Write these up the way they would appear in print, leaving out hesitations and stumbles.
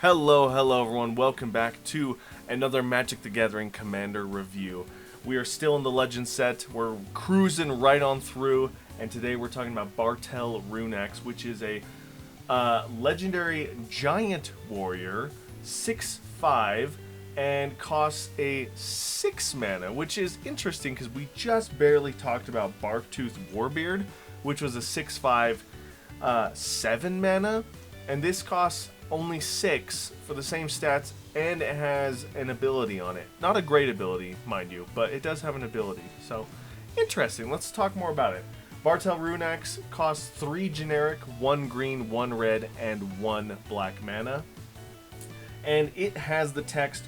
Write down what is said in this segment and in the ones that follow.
Hello everyone, welcome back to another Magic the Gathering Commander review. We are still in the Legend set, we're cruising right on through, and today we're talking about Bartel Runeaxe, which is a legendary giant warrior, 6/5, and costs a 6 mana, which is interesting because we just barely talked about Barktooth Warbeard, which was a 6/5, 7 mana, and this costs only 6 for the same stats, and it has an ability on it. Not a great ability, mind you, but it does have an ability. So, interesting. Let's talk more about it. Bartel Runeaxe costs 3 generic, 1 green, 1 red, and 1 black mana. And it has the text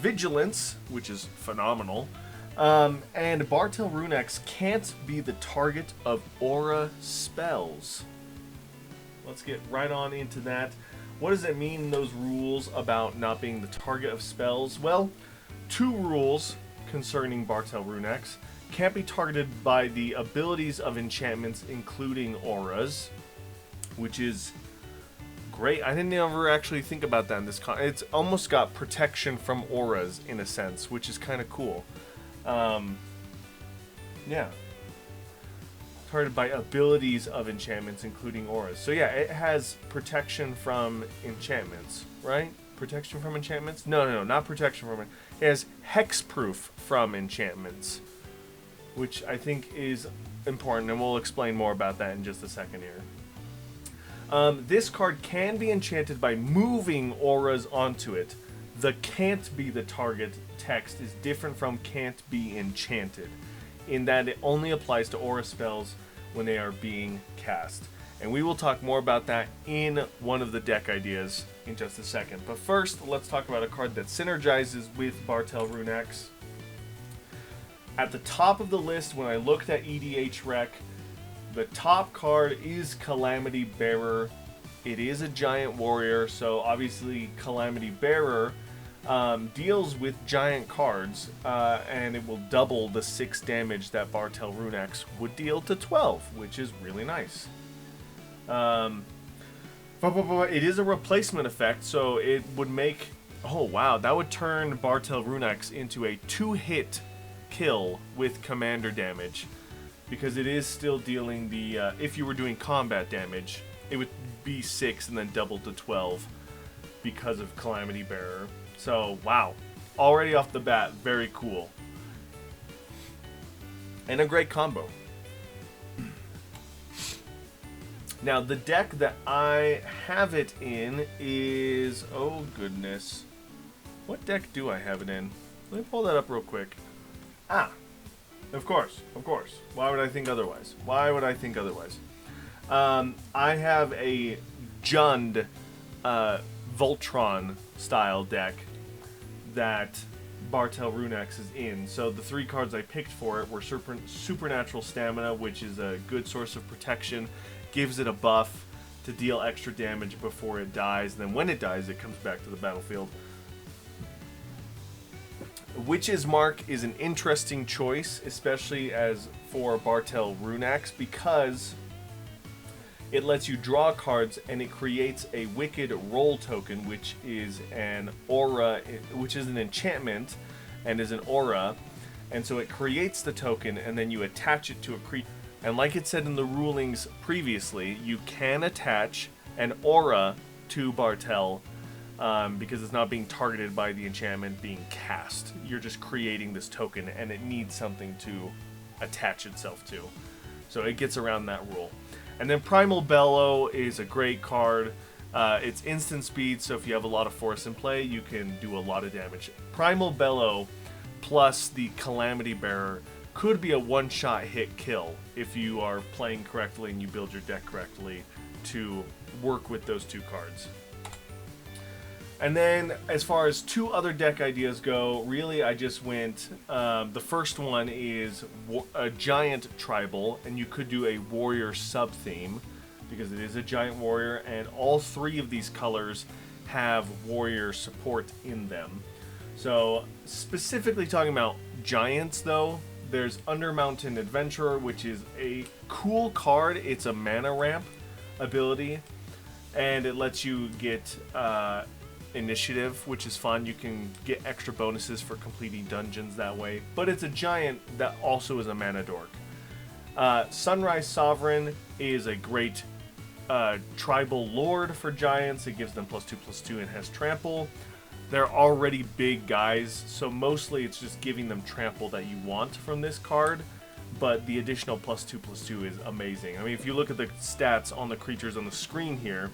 Vigilance, which is phenomenal. And Bartel Runeaxe can't be the target of aura spells. Let's get right on into that. What does it mean, those rules about not being the target of spells? Well, 2 rules concerning Bartel Runeaxe. Can't be targeted by the abilities of enchantments, including auras, which is great. I didn't ever actually think about that in this it's almost got protection from auras, in a sense, which is kind of cool. Yeah. Targeted by abilities of enchantments, including auras. So yeah, it has protection from enchantments, right? Protection from enchantments? No, not protection from it. It has hexproof from enchantments, which I think is important, and we'll explain more about that in just a second here. This card can be enchanted by moving auras onto it. The can't be the target text is different from can't be enchanted, in that it only applies to aura spells when they are being cast. And we will talk more about that in one of the deck ideas in just a second. But first, let's talk about a card that synergizes with Bartel Runeaxe. At the top of the list, when I looked at EDH Rec, the top card is Calamity Bearer. It is a giant warrior, so obviously Calamity Bearer deals with giant cards, and it will double the 6 damage that Bartel Runeaxe would deal to 12, which is really nice. It is a replacement effect, so it would make... Oh wow, that would turn Bartel Runeaxe into a 2-hit kill with commander damage, because it is still dealing the... if you were doing combat damage, it would be 6 and then double to 12 because of Calamity Bearer. So, wow. Already off the bat, very cool. And a great combo. Now, the deck that I have it in is... Oh, goodness. What deck do I have it in? Let me pull that up real quick. Ah! Of course. Why would I think otherwise? I have a Jund Voltron style deck that Bartel Runeaxe is in. So the 3 cards I picked for it were Supernatural Stamina, which is a good source of protection, gives it a buff to deal extra damage before it dies, and then when it dies it comes back to the battlefield. Witch's Mark is an interesting choice, especially as for Bartel Runeaxe, because it lets you draw cards, and it creates a Wicked Roll token, which is an aura, which is an enchantment, and is an aura. And so it creates the token, and then you attach it to a creature. And like it said in the rulings previously, you can attach an aura to Bartel, because it's not being targeted by the enchantment being cast. You're just creating this token, and it needs something to attach itself to. So it gets around that rule. And then Primal Bellow is a great card. It's instant speed, so if you have a lot of force in play, you can do a lot of damage. Primal Bellow plus the Calamity Bearer could be a one-shot hit kill if you are playing correctly and you build your deck correctly to work with those 2 cards. And then, as far as 2 other deck ideas go, really I just went... the first one is a giant tribal, and you could do a warrior sub-theme, because it is a giant warrior, and all 3 of these colors have warrior support in them. So, specifically talking about giants, though, there's Undermountain Adventurer, which is a cool card. It's a mana ramp ability, and it lets you get initiative, which is fun. You can get extra bonuses for completing dungeons that way. But it's a giant that also is a mana dork. Sunrise Sovereign is a great tribal lord for giants. It gives them +2/+2 and has trample. They're already big guys, so mostly it's just giving them trample that you want from this card, but the additional +2/+2 is amazing. I mean, if you look at the stats on the creatures on the screen here,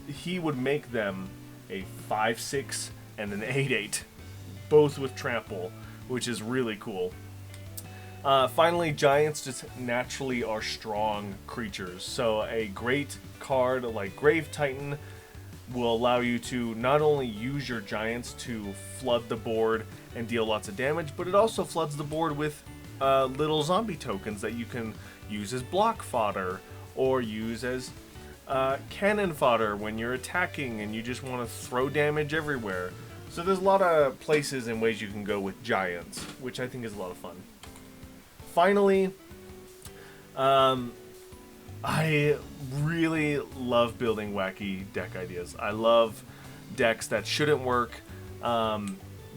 he would make them a 5/6 and an 8/8, both with trample, which is really cool. Finally, giants just naturally are strong creatures, so a great card like Grave Titan will allow you to not only use your giants to flood the board and deal lots of damage, but it also floods the board with little zombie tokens that you can use as block fodder or use as cannon fodder when you're attacking and you just want to throw damage everywhere. So there's a lot of places and ways you can go with giants, which I think is a lot of fun. Finally, I really love building wacky deck ideas. I love decks that shouldn't work,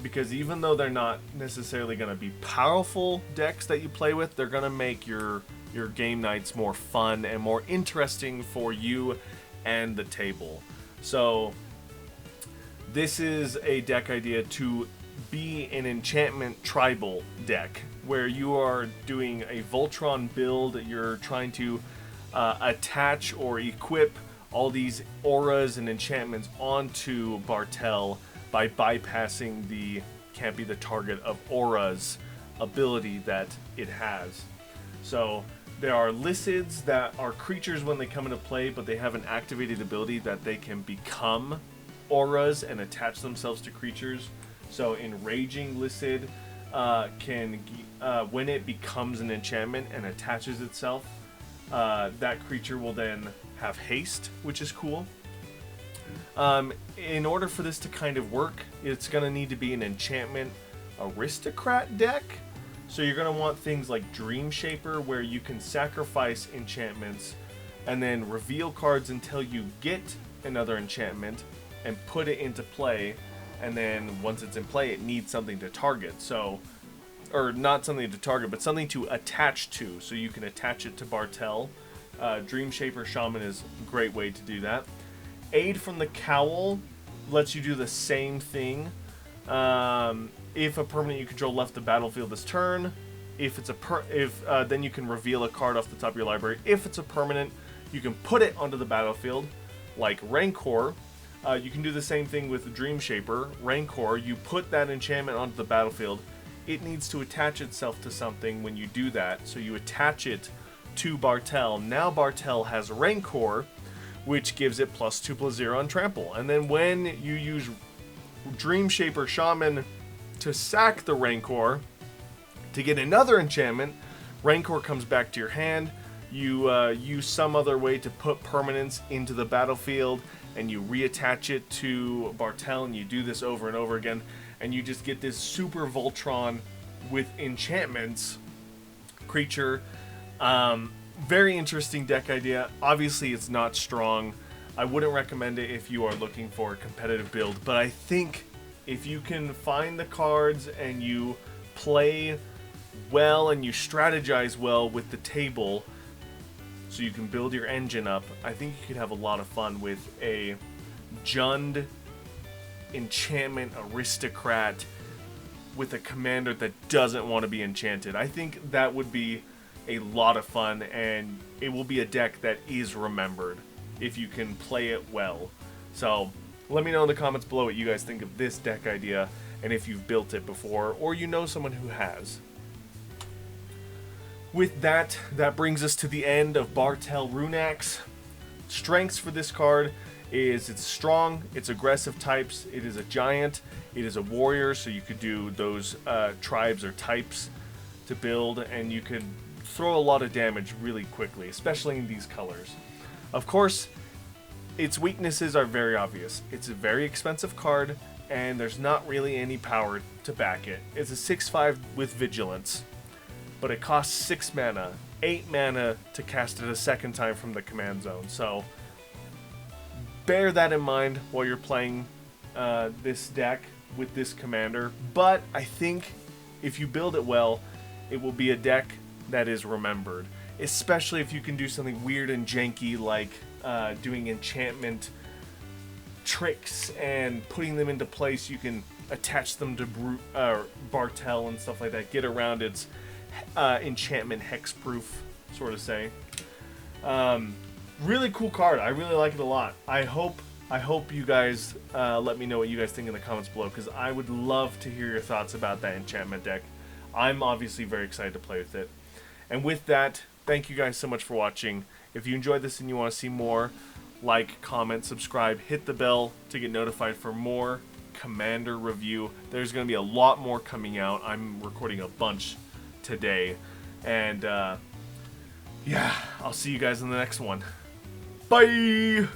because even though they're not necessarily going to be powerful decks that you play with, they're going to make your game nights more fun and more interesting for you and the table. So this is a deck idea to be an enchantment tribal deck where you are doing a Voltron build. You're trying to attach or equip all these auras and enchantments onto Bartel by bypassing the can't be the target of auras ability that it has. So there are Lycids that are creatures when they come into play, but they have an activated ability that they can become auras and attach themselves to creatures. So Enraging Lycid can, when it becomes an enchantment and attaches itself, that creature will then have haste, which is cool. In order for this to kind of work, it's going to need to be an enchantment aristocrat deck. So you're going to want things like Dream Shaper, where you can sacrifice enchantments and then reveal cards until you get another enchantment and put it into play. And then once it's in play, it needs something to target. So, or not something to target, but something to attach to. So you can attach it to Bartel. Dream Shaper Shaman is a great way to do that. Aid from the Cowl lets you do the same thing. If a permanent you control left the battlefield this turn, if it's a then you can reveal a card off the top of your library. If it's a permanent, you can put it onto the battlefield, like Rancor. You can do the same thing with Dream Shaper. Rancor, you put that enchantment onto the battlefield. It needs to attach itself to something when you do that, so you attach it to Bartel. Now Bartel has Rancor, which gives it +2/+0 on trample. And then when you use Dream Shaper Shaman to sack the Rancor to get another enchantment, Rancor comes back to your hand. You use some other way to put permanents into the battlefield, and you reattach it to Bartel, and you do this over and over again, and you just get this super Voltron with enchantments creature. Very interesting deck idea. Obviously, it's not strong. I wouldn't recommend it if you are looking for a competitive build, but I think if you can find the cards and you play well and you strategize well with the table so you can build your engine up, I think you could have a lot of fun with a Jund enchantment aristocrat with a commander that doesn't want to be enchanted. I think that would be a lot of fun, and it will be a deck that is remembered if you can play it well. So let me know in the comments below what you guys think of this deck idea, and if you've built it before or you know someone who has. With that, that brings us to the end of Bartel Runeaxe. Strengths for this card is it's strong, it's aggressive types, it is a giant, it is a warrior, so you could do those tribes or types to build, and you could throw a lot of damage really quickly, especially in these colors. Of course, its weaknesses are very obvious. It's a very expensive card, and there's not really any power to back it. It's a 6/5 with Vigilance, but it costs 6 mana, 8 mana to cast it a second time from the command zone. So bear that in mind while you're playing this deck with this commander, but I think if you build it well, it will be a deck that is remembered, especially if you can do something weird and janky like doing enchantment tricks and putting them into place. You can attach them to Bartel and stuff like that, get around its enchantment hexproof, sort of say. Really cool card. I really like it a lot. I hope you guys let me know what you guys think in the comments below, because I would love to hear your thoughts about that enchantment deck. I'm obviously very excited to play with it. And with that, thank you guys so much for watching. If you enjoyed this and you want to see more, like, comment, subscribe, hit the bell to get notified for more Commander review. There's going to be a lot more coming out. I'm recording a bunch today. And, yeah, I'll see you guys in the next one. Bye!